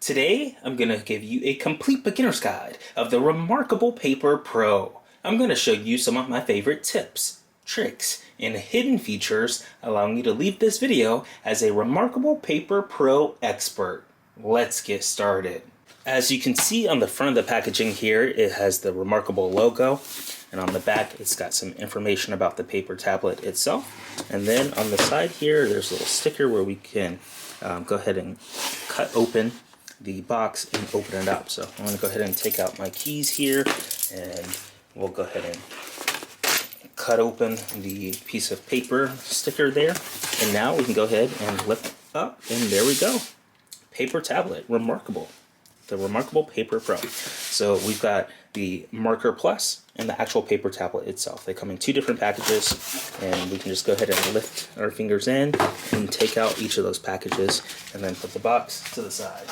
Today, I'm going to give you a complete beginner's guide of the reMarkable Paper Pro. I'm going to show you some of my favorite tips, tricks, and hidden features allowing you to leave this video as a reMarkable Paper Pro expert. Let's get started. As you can see on the front of the packaging here, it has the reMarkable logo, and on the back it's got some information about the paper tablet itself. And then on the side here, there's a little sticker where we can go ahead and cut open the box and open it up. So I'm going to go ahead and take out my keys here, and we'll go ahead and cut open the piece of paper sticker there. And now we can go ahead and lift up, and there we go. Paper tablet, reMarkable. The reMarkable Paper Pro. So we've got the Marker Plus and the actual paper tablet itself. They come in two different packages, and we can just go ahead and lift our fingers in and take out each of those packages and then put the box to the side.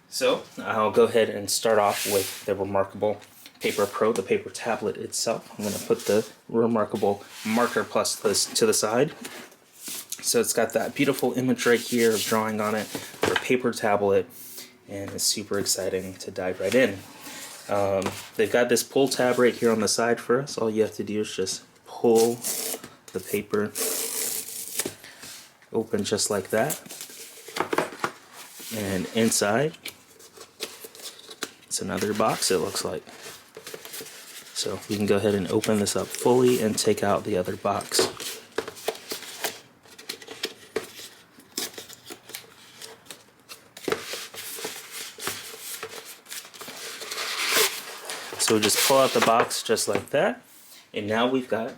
So I'll go ahead and start off with the reMarkable Paper Pro, the paper tablet itself. I'm going to put the reMarkable Marker Plus to the side. So it's got that beautiful image right here of drawing on it for a paper tablet, and it's super exciting to dive right in. They've got this pull tab right here on the side for us. All you have to do is just pull the paper open just like that. And inside, it's another box, it looks like. So we can go ahead and open this up fully and take out the other box. So we just pull out the box just like that, and now we've got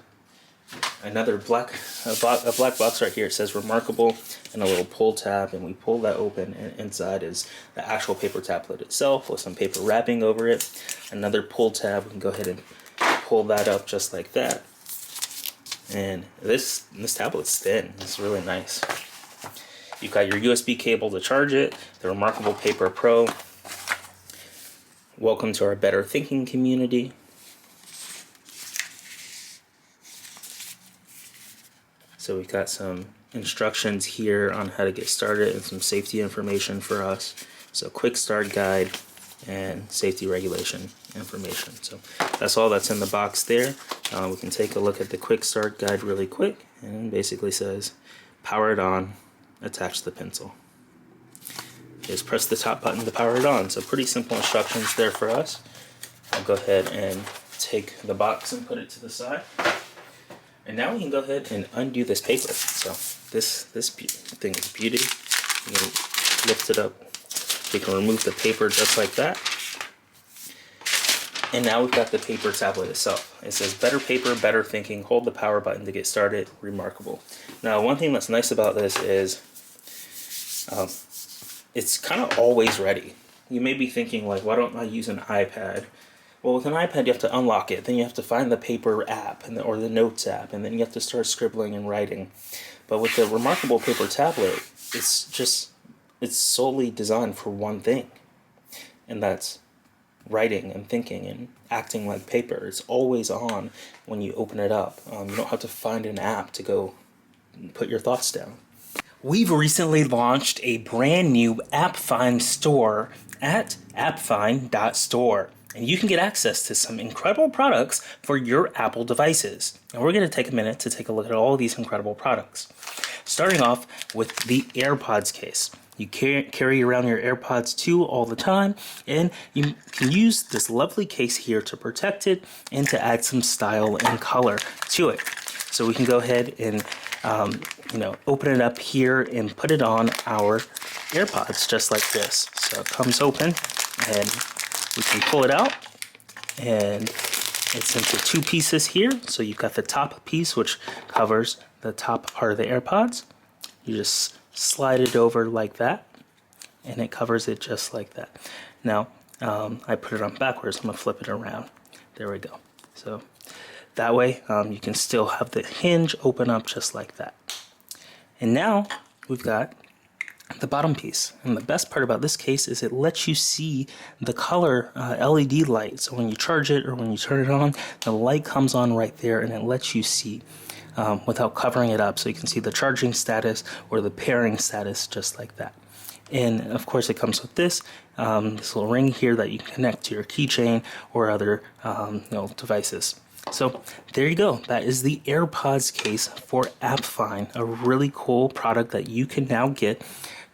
another black box right here. It says reMarkable and a little pull tab, and we pull that open, and inside is the actual paper tablet itself with some paper wrapping over it. Another pull tab, we can go ahead and pull that up just like that. And this tablet's thin. It's really nice. You've got your USB cable to charge it, the reMarkable Paper Pro. Welcome to our Better Thinking community. So we've got some instructions here on how to get started and some safety information for us. So quick start guide and safety regulation information. So that's all that's in the box there. We can take a look at the quick start guide really quick, and it basically says power it on, attach the pencil. Just press the top button to power it on. So pretty simple instructions there for us. I'll go ahead and take the box and put it to the side. And now we can go ahead and undo this paper. So this thing is beauty. You can lift it up. We can remove the paper just like that. And now we've got the paper tablet itself. It says better paper, better thinking. Hold the power button to get started. reMarkable. Now one thing that's nice about this is it's kind of always ready. You may be thinking, like, why don't I use an iPad? Well, with an iPad you have to unlock it, then you have to find the paper app or the notes app, and then you have to start scribbling and writing. But with the reMarkable Paper tablet, it's solely designed for one thing, and that's writing and thinking and acting like paper. It's always on when you open it up. You don't have to find an app to go put your thoughts down. We've recently launched a brand new AppFind Store at AppFind.store. And you can get access to some incredible products for your Apple devices. And we're going to take a minute to take a look at all of these incredible products. Starting off with the AirPods case. You carry around your AirPods 2 all the time, and you can use this lovely case here to protect it and to add some style and color to it. So we can go ahead and open it up here and put it on our AirPods just like this. So it comes open, and we can pull it out, and it's into two pieces here. So you've got the top piece, which covers the top part of the AirPods. You just slide it over like that, and it covers it just like that. Now, I put it on backwards. I'm going to flip it around. There we go. So that way, you can still have the hinge open up just like that. And now we've got the bottom piece. And the best part about this case is it lets you see the color LED light. So when you charge it or when you turn it on, the light comes on right there, and it lets you see without covering it up. So you can see the charging status or the pairing status just like that. And of course it comes with this little ring here that you can connect to your keychain or other devices. So there you go. That is the AirPods case for AppFind, a really cool product that you can now get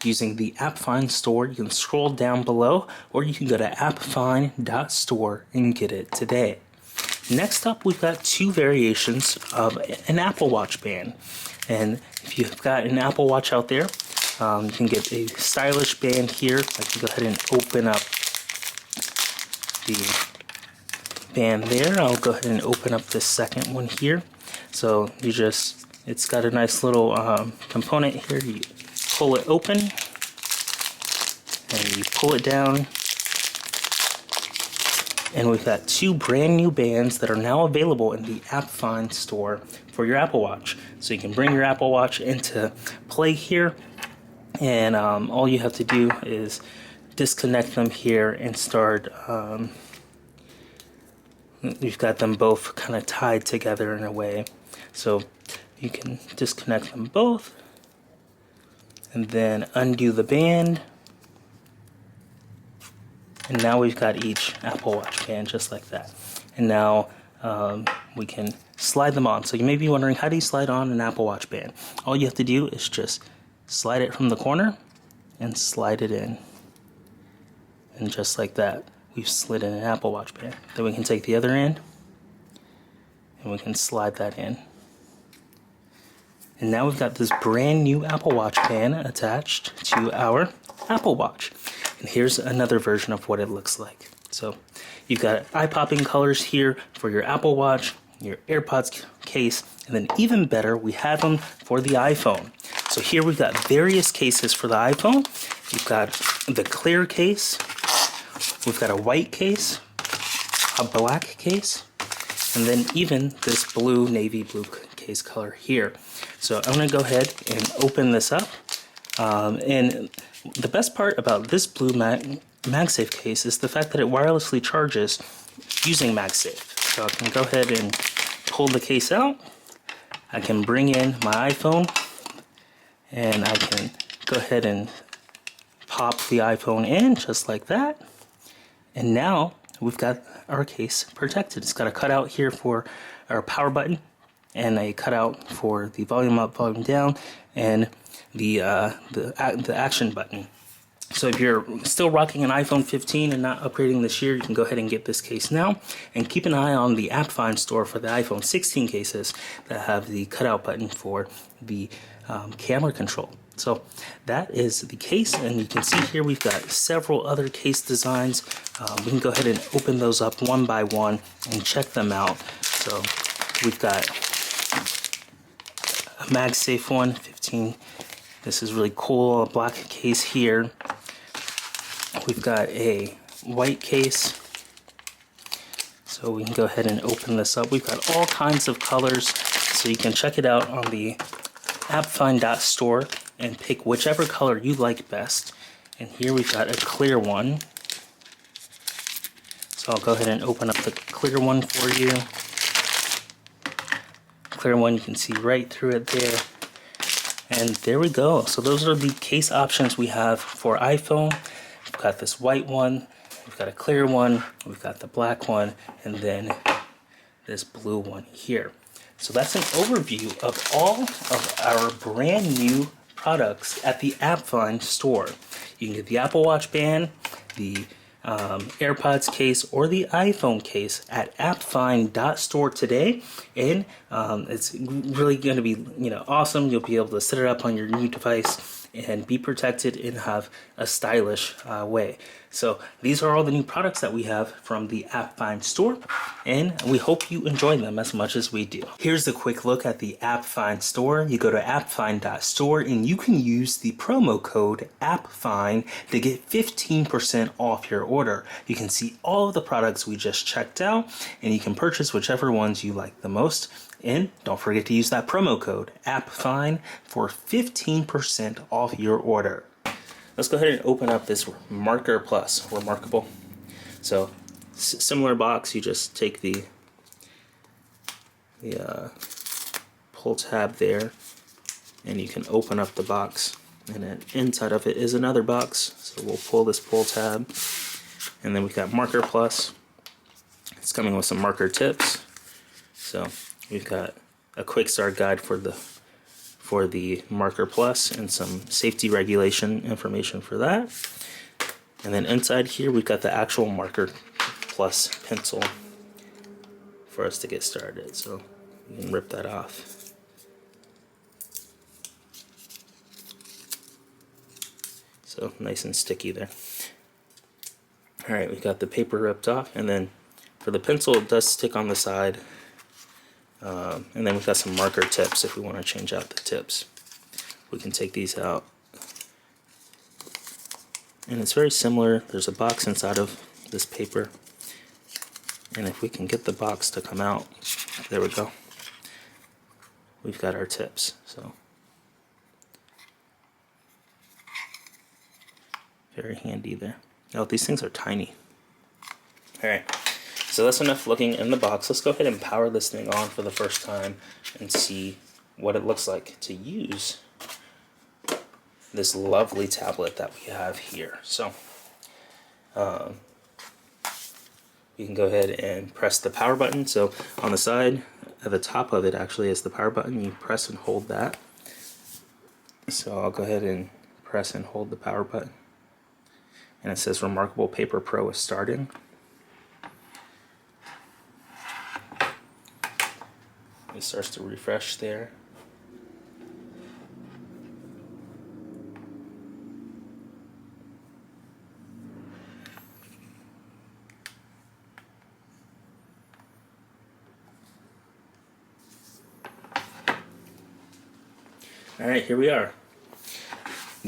using the AppFind Store. You can scroll down below, or you can go to appfind.store and get it today. Next up, we've got two variations of an Apple Watch band. And if you've got an Apple Watch out there, you can get a stylish band here. I can go ahead and open up the band there. I'll go ahead and open up this second one here. So it's got a nice little component here. You pull it open and you pull it down. And we've got two brand new bands that are now available in the AppFind Store for your Apple Watch. So you can bring your Apple Watch into play here, and all you have to do is disconnect them here and start. You've got them both kind of tied together in a way. So you can disconnect them both and then undo the band. And now we've got each Apple Watch band just like that. And now we can slide them on. So you may be wondering, how do you slide on an Apple Watch band? All you have to do is just slide it from the corner and slide it in. And just like that, we've slid in an Apple Watch band. Then we can take the other end and we can slide that in. And now we've got this brand new Apple Watch band attached to our Apple Watch. And here's another version of what it looks like. So you've got eye-popping colors here for your Apple Watch, your AirPods case, and then even better, we have them for the iPhone. So here we've got various cases for the iPhone. We've got the clear case, we've got a white case, a black case, and then even this blue, navy blue case color here. So I'm going to go ahead and open this up. And the best part about this blue MagSafe case is the fact that it wirelessly charges using MagSafe. So I can go ahead and pull the case out. I can bring in my iPhone and I can go ahead and pop the iPhone in just like that. And now we've got our case protected. It's got a cutout here for our power button and a cutout for the volume up, volume down, and the action button. So if you're still rocking an iPhone 15 and not upgrading this year, you can go ahead and get this case now. And keep an eye on the AppFind Store for the iPhone 16 cases that have the cutout button for the camera control. So that is the case, and you can see here we've got several other case designs. We can go ahead and open those up one by one and check them out. So we've got a MagSafe one, 15. This is really cool, a black case here. We've got a white case. So we can go ahead and open this up. We've got all kinds of colors, so you can check it out on the appfind.store and pick whichever color you like best. And here we've got a clear one. So I'll go ahead and open up the clear one for you. Clear one, you can see right through it there. And there we go. So those are the case options we have for iPhone. We've got this white one, we've got a clear one, we've got the black one, and then this blue one here. So that's an overview of all of our brand new products at the AppFind Store. You can get the Apple Watch band, the AirPods case, or the iPhone case at appfind.store today, and it's really going to be awesome. You'll be able to set it up on your new device and be protected and have a stylish way. So these are all the new products that we have from the AppFind Store, and we hope you enjoy them as much as we do. Here's a quick look at the AppFind Store. You go to appfind.store and you can use the promo code AppFind to get 15% off your order. You can see all of the products we just checked out, and you can purchase whichever ones you like the most. And don't forget to use that promo code AppFind for 15% off your order. Let's go ahead and open up this Marker Plus, reMarkable. So, similar box, you just take the pull tab there, and you can open up the box And then inside of it is another box. So we'll pull this pull tab. And then we've got Marker Plus. It's coming with some marker tips. So we've got a quick start guide for the Marker Plus and some safety regulation information for that. And then inside here we've got the actual Marker Plus pencil for us to get started. So you can rip that off. So nice and sticky there. Alright, we got the paper ripped off, and then for the pencil it does stick on the side. And then we've got some marker tips if we want to change out the tips. We can take these out. And it's very similar. There's a box inside of this paper. And if we can get the box to come out, there we go. We've got our tips. So very handy there. Oh, these things are tiny. Alright, so that's enough looking in the box. Let's go ahead and power this thing on for the first time and see what it looks like to use this lovely tablet that we have here. So you can go ahead and press the power button. So on the side, at the top of it actually is the power button. You press and hold that. So I'll go ahead and press and hold the power button. And it says reMarkable Paper Pro is starting. It starts to refresh there. Alright, here we are.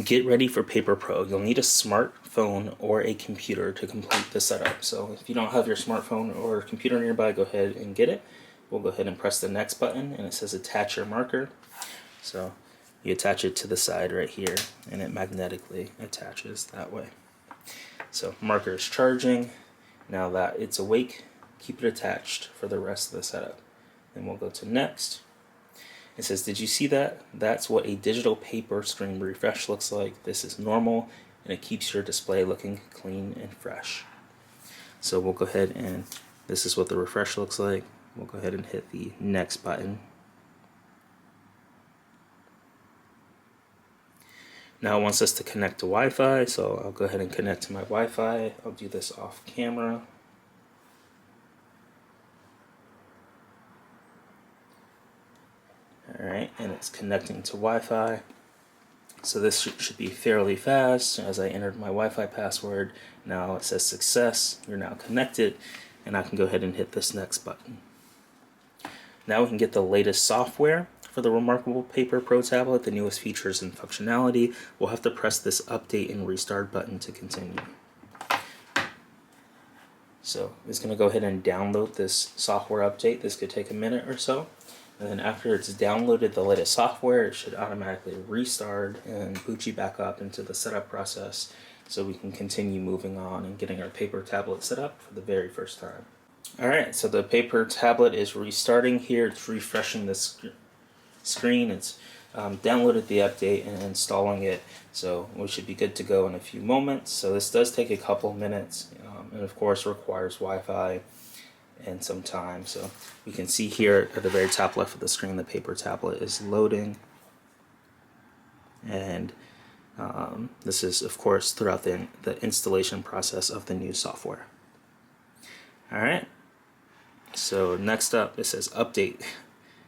Get ready for Paper Pro. You'll need a smartphone or a computer to complete the setup. So if you don't have your smartphone or computer nearby, go ahead and get it. We'll go ahead and press the next button, and it says attach your marker. So you attach it to the side right here, and it magnetically attaches that way. So marker is charging. Now that it's awake, keep it attached for the rest of the setup. Then we'll go to next. It says, did you see that? That's what a digital paper screen refresh looks like. This is normal, and it keeps your display looking clean and fresh. So we'll go ahead and this is what the refresh looks like. We'll go ahead and hit the next button. Now it wants us to connect to Wi-Fi, so I'll go ahead and connect to my Wi-Fi. I'll do this off camera. Alright, and it's connecting to Wi-Fi. So this should be fairly fast. As I entered my Wi-Fi password, now it says success. You're now connected, and I can go ahead and hit this next button. Now we can get the latest software for the reMarkable Paper Pro tablet, the newest features and functionality. We'll have to press this update and restart button to continue. So it's going to go ahead and download this software update. This could take a minute or so. And then after it's downloaded the latest software, it should automatically restart and boot you back up into the setup process so we can continue moving on and getting our paper tablet set up for the very first time. Alright, so the paper tablet is restarting here. It's refreshing this screen. It's downloaded the update and installing it, so we should be good to go in a few moments. So this does take a couple minutes, and of course requires Wi-Fi and some time. So we can see here at the very top left of the screen, the paper tablet is loading, and this is of course throughout the installation process of the new software. Alright, so next up it says update.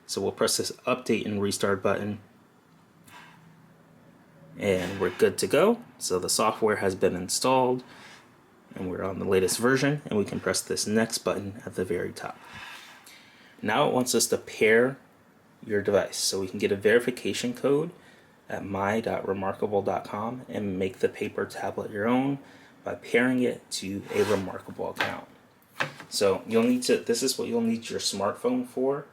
So we'll press this update and restart button, and we're good to go. So the software has been installed, and we're on the latest version, and we can press this next button at the very top. Now it wants us to pair your device, so we can get a verification code at my.remarkable.com and make the paper tablet your own by pairing it to a reMarkable account. So you'll need to, this is what you'll need your smartphone for,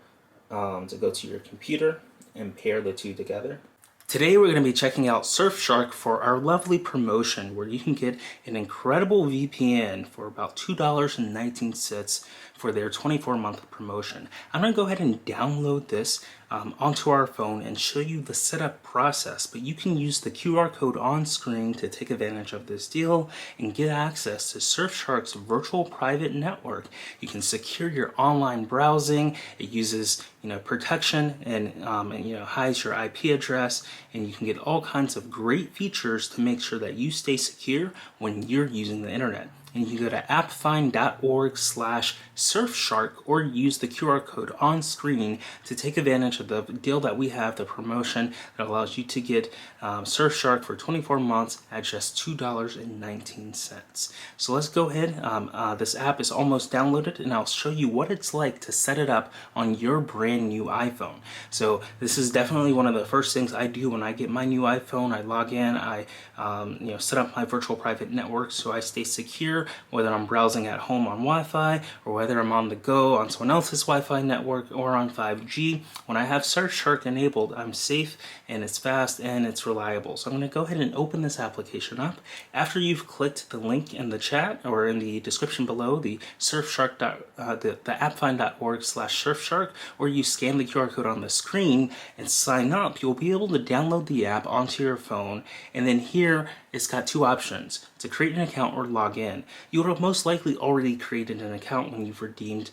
to go to your computer and pair the two together. Today we're going to be checking out Surfshark for our lovely promotion where you can get an incredible VPN for about $2.19 for their 24-month promotion. I'm going to go ahead and download this onto our phone and show you the setup process, but you can use the QR code on screen to take advantage of this deal and get access to Surfshark's virtual private network. You can secure your online browsing. It uses protection and hides your IP address, and you can get all kinds of great features to make sure that you stay secure when you're using the internet. And you can go to appfind.org/Surfshark or use the QR code on screen to take advantage of the deal that we have, the promotion that allows you to get Surfshark for 24 months at just $2.19. So let's go ahead. This app is almost downloaded, and I'll show you what it's like to set it up on your brand new iPhone. So this is definitely one of the first things I do when I get my new iPhone. I log in, I set up my virtual private network so I stay secure, whether I'm browsing at home on Wi-Fi or whether I'm on the go on someone else's Wi-Fi network or on 5G. When I have Surfshark enabled, I'm safe and it's fast and it's reliable. So I'm going to go ahead and open this application up. After you've clicked the link in the chat or in the description below, the Surfshark, the appfind.org/Surfshark, or you scan the QR code on the screen and sign up, you'll be able to download the app onto your phone. And then here it's got two options: to create an account or log in. You would have most likely already created an account when you've redeemed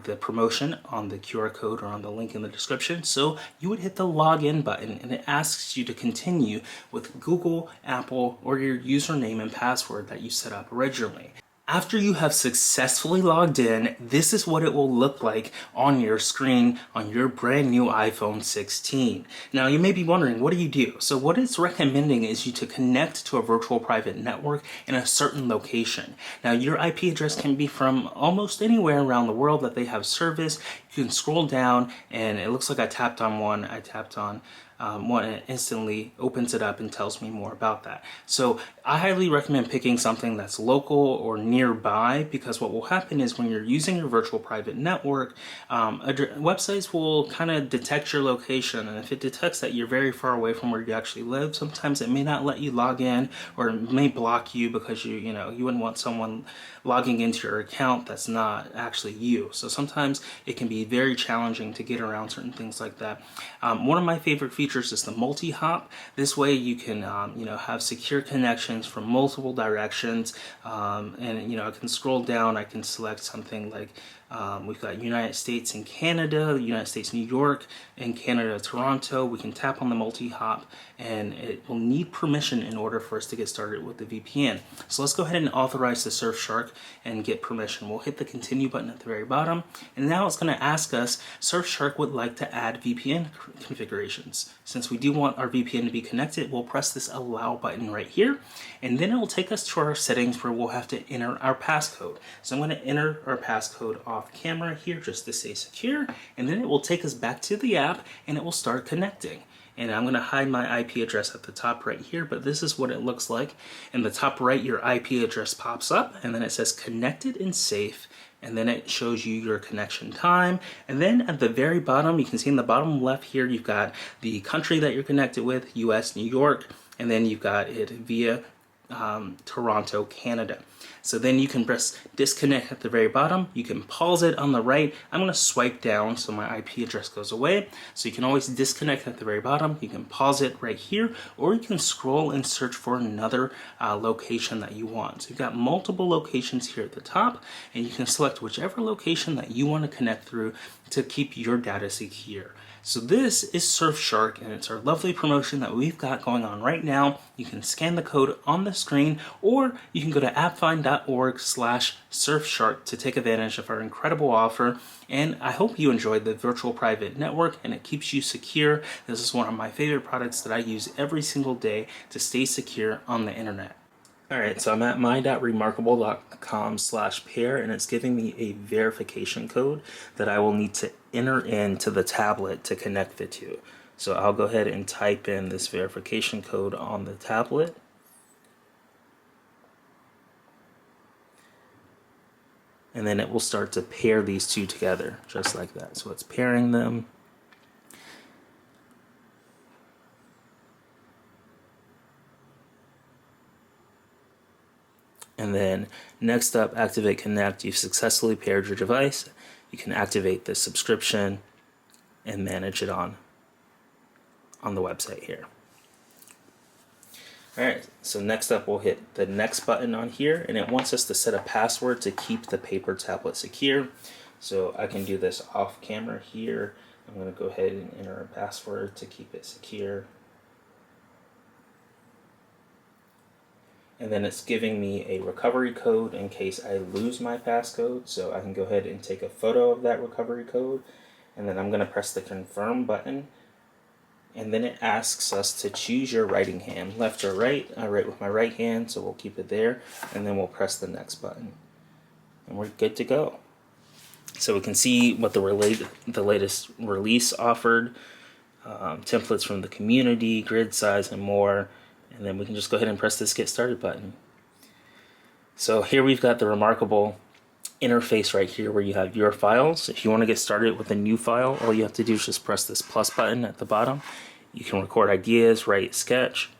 the promotion on the QR code or on the link in the description. So you would hit the login button, and it asks you to continue with Google, Apple, or your username and password that you set up originally. After you have successfully logged in, this is what it will look like on your screen on your brand new iPhone 16. Now you may be wondering, what do you do? So what it's recommending is you to connect to a virtual private network in a certain location. Now your IP address can be from almost anywhere around the world that they have service. You can scroll down, and it looks like I tapped on one. I tapped on one, and it instantly opens it up and tells me more about that. So I highly recommend picking something that's local or nearby, because what will happen is when you're using your virtual private network, websites will kind of detect your location, and if it detects that you're very far away from where you actually live, sometimes it may not let you log in, or it may block you because you wouldn't want someone logging into your account that's not actually you. So sometimes it can be very challenging to get around certain things like that. One of my favorite features is the multi-hop. This way you can have secure connections from multiple directions, and I can scroll down. I can select something like we've got United States and Canada, United States, New York, and Canada, Toronto. We can tap on the multi-hop, and it will need permission in order for us to get started with the VPN. So let's go ahead and authorize the Surfshark and get permission. We'll hit the continue button at the very bottom, and now it's going to ask us, Surfshark would like to add VPN configurations. Since we do want our VPN to be connected, we'll press this allow button right here, and then it will take us to our settings where we'll have to enter our passcode. So I'm going to enter our passcode off camera here just to stay secure, and then it will take us back to the app and it will start connecting. And I'm going to hide my IP address at the top right here, but this is what it looks like. In the top right, your IP address pops up, and then it says connected and safe, and then it shows you your connection time. And then at the very bottom, you can see in the bottom left here, you've got the country that you're connected with, US, New York, and then you've got it via Toronto, Canada. So then you can press disconnect at the very bottom. You can pause it on the right. I'm going to swipe down so my IP address goes away. So you can always disconnect at the very bottom. You can pause it right here, or you can scroll and search for another location that you want. So you've got multiple locations here at the top, and you can select whichever location that you want to connect through to keep your data secure. So this is Surfshark, and it's our lovely promotion that we've got going on right now. You can scan the code on the screen, or you can go to appfind.org/Surfshark to take advantage of our incredible offer. And I hope you enjoyed the virtual private network, and it keeps you secure. This is one of my favorite products that I use every single day to stay secure on the internet. Alright, so I'm at my.reMarkable.com/pair, and it's giving me a verification code that I will need to enter into the tablet to connect it to. So I'll go ahead and type in this verification code on the tablet. And then it will start to pair these two together, just like that. So it's pairing them. And then next up, activate connect. You've successfully paired your device. You can activate the subscription, and manage it on the website here. Alright, so next up we'll hit the next button on here, and it wants us to set a password to keep the paper tablet secure. So I can do this off camera here. I'm going to go ahead and enter a password to keep it secure. And then it's giving me a recovery code in case I lose my passcode. So I can go ahead and take a photo of that recovery code, and then I'm going to press the confirm button. And then it asks us to choose your writing hand, left or right. I write with my right hand, so we'll keep it there, and then we'll press the next button. And we're good to go. So we can see what the latest release offered, templates from the community, grid size, and more. And then we can just go ahead and press this Get Started button. So here we've got the reMarkable interface right here where you have your files. If you want to get started with a new file, all you have to do is just press this plus button at the bottom. You can record ideas, write, sketch,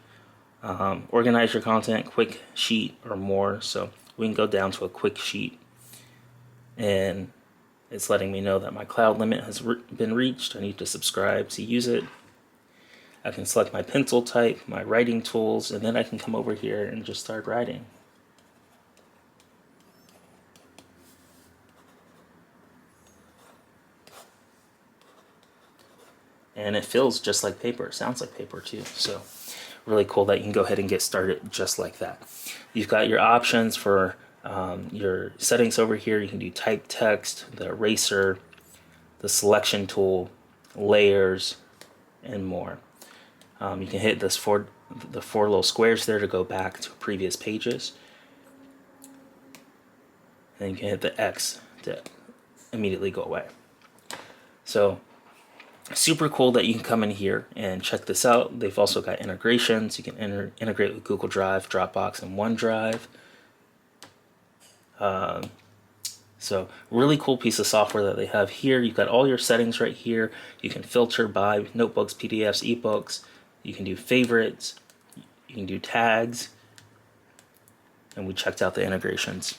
organize your content, quick sheet, or more. So we can go down to a quick sheet, and it's letting me know that my cloud limit has been reached. I need to subscribe to use it. I can select my pencil type, my writing tools, and then I can come over here and just start writing. And it feels just like paper. It sounds like paper too. So really cool that you can go ahead and get started just like that. You've got your options for your settings over here. You can do type text, the eraser, the selection tool, layers, and more. You can hit the four little squares there to go back to previous pages. And you can hit the X to immediately go away. So super cool that you can come in here and check this out. They've also got integrations. You can integrate with Google Drive, Dropbox, and OneDrive. So really cool piece of software that they have here. You've got all your settings right here. You can filter by notebooks, PDFs, ebooks. You can do favorites. You can do tags. And we checked out the integrations.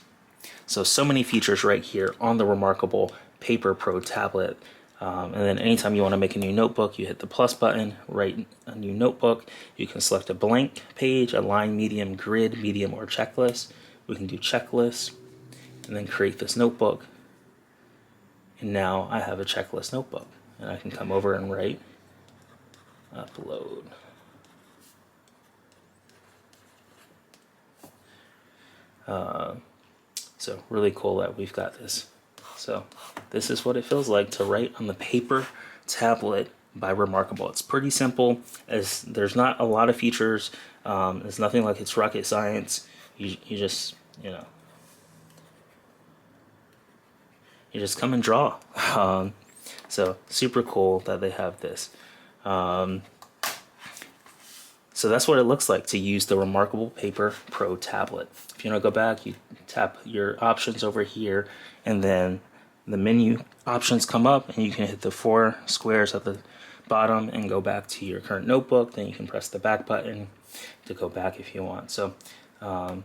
So many features right here on the reMarkable Paper Pro tablet. And then anytime you want to make a new notebook, you hit the plus button, write a new notebook. You can select a blank page, a line, medium, grid, medium, or checklist. We can do checklists and then create this notebook. And now I have a checklist notebook. And I can come over and write, upload. So really cool that we've got this. So this is what it feels like to write on the paper tablet by reMarkable. It's pretty simple, as there's not a lot of features. It's nothing like it's rocket science. You just, you just come and draw. So super cool that they have this. So that's what it looks like to use the reMarkable Paper Pro tablet. If you want to go back, you tap your options over here, and then the menu options come up, and you can hit the four squares at the bottom and go back to your current notebook. Then you can press the back button to go back if you want. So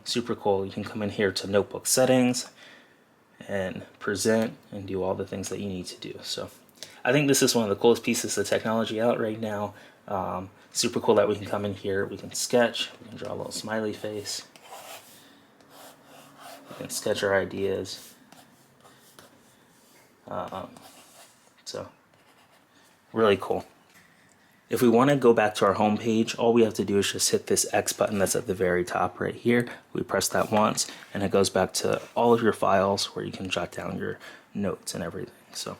super cool. You can come in here to notebook settings and present and do all the things that you need to do. So I think this is one of the coolest pieces of technology out right now. Super cool that we can come in here, we can sketch, we can draw a little smiley face, we can sketch our ideas. So really cool. If we want to go back to our home page, all we have to do is just hit this X button that's at the very top right here. We press that once, and it goes back to all of your files where you can jot down your notes and everything. So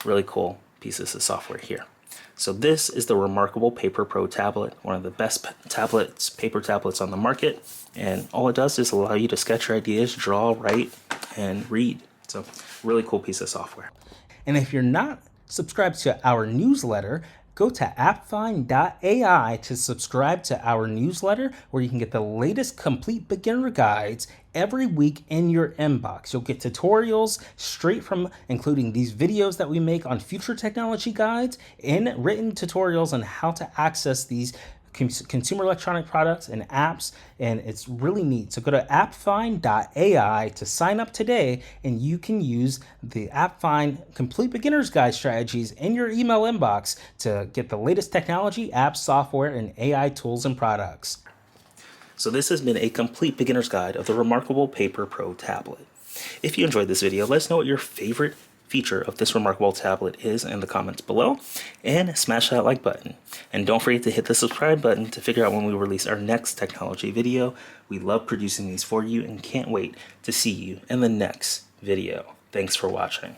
really cool pieces of software here. So this is the reMarkable Paper Pro tablet, one of the best paper tablets on the market. And all it does is allow you to sketch your ideas, draw, write, and read. So really cool piece of software. And if you're not subscribed to our newsletter, go to appfind.ai to subscribe to our newsletter, where you can get the latest complete beginner guides every week in your inbox. You'll get tutorials straight from, including these videos that we make on future technology guides, and written tutorials on how to access these consumer electronic products and apps, and it's really neat. So go to appfind.ai to sign up today, and you can use the AppFind Complete Beginner's Guide strategies in your email inbox to get the latest technology, apps, software, and AI tools and products. So this has been a complete beginner's guide of the reMarkable Paper Pro tablet. If you enjoyed this video, let us know what your favorite feature of this reMarkable tablet is in the comments below, and smash that like button. And don't forget to hit the subscribe button to figure out when we release our next technology video. We love producing these for you and can't wait to see you in the next video. Thanks for watching.